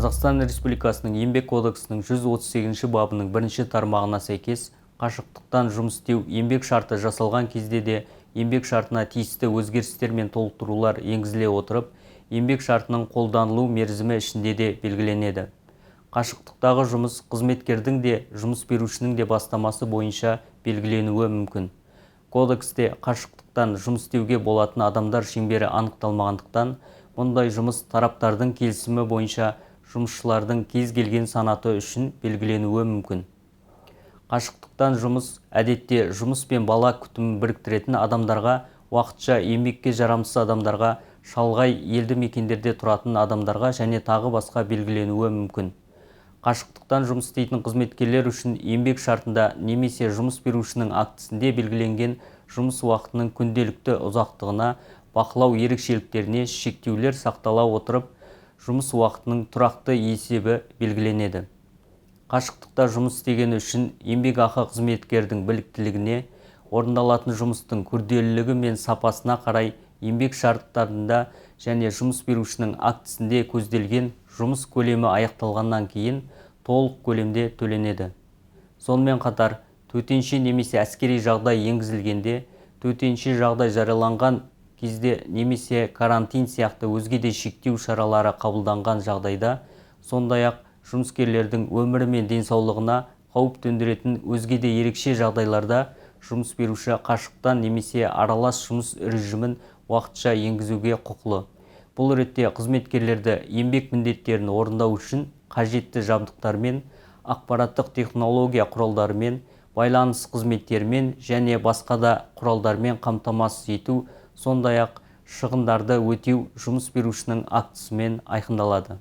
Қазақстан Республикасының Еңбек кодексінің 138 бабының 1 тармағына сәйкес, қашықтықтан жұмыс істеу еңбек шарты жасалған кезде де еңбек шартына тиісті өзгерістер мен толықтырулар енгізіле отырып, еңбек шартының қолданылу мерзімі ішінде де белгіленеді. Қашықтықтағы жұмыс қызметкердің де, жұмыс берушінің де бастамасы бойынша белгіленуі мүмкін. Кодексте қашықтықтан жұмыс істеуге болатын адамдар шеңбері анықталмағандықтан, мұндай жұмыс тараптардың келісімі бойынша жұмысшылардың кез келген санаты үшін белгіленуі мүмкін. Қашықтықтан жұмыс әдетте жұмыс пен бала күтімін біріктіретін адамдарға, уақытша еңбекке жарамсыз адамдарға, шалғай елді мекендерде тұратын адамдарға және тағы басқа белгіленуі мүмкін. Қашықтықтан жұмыс істейтін қызметкерлер үшін еңбек шартында немесе жұмыс берушінің актісінде белгіленген жұмыс уақытының күнделікті ұзақтығына, бақылау ерекшеліктеріне шектеулер сақтала отырып, жұмыс уақытының тұрақты есебі белгіленеді. Қашықтықта жұмыс істегені үшін еңбек ақы қызметкердің біліктілігіне, орындалатын жұмыстың күрделілігі мен сапасына қарай еңбек шарттарында және жұмыс берушінің актісінде көзделген жұмыс көлемі аяқталғаннан кейін толық көлемде төленеді. Сонымен қатар, төтенше немесе әскери жағдай енгізілгенде, төтенше жағдай жарияланған кезде немесе карантин сияқты өзге де шектеу шаралары қабылданған жағдайда, сондай-ақ жұмыскерлердің өмірі мен денсаулығына қауіп төндіретін өзге де ерекше жағдайларда жұмыс беруші қашықтан немесе аралас жұмыс режимін уақытша енгізуге құқылы. Бұл ретте қызметкерлерді еңбек міндеттерін орындау үшін қажетті жабдықтармен, ақпараттық технология құралдарымен, байланыс қызметтерімен және басқа да құралдармен қамтамасыз ету, сондай-ақ шығындарды өтеу жұмыс берушінің актісімен айқындалады.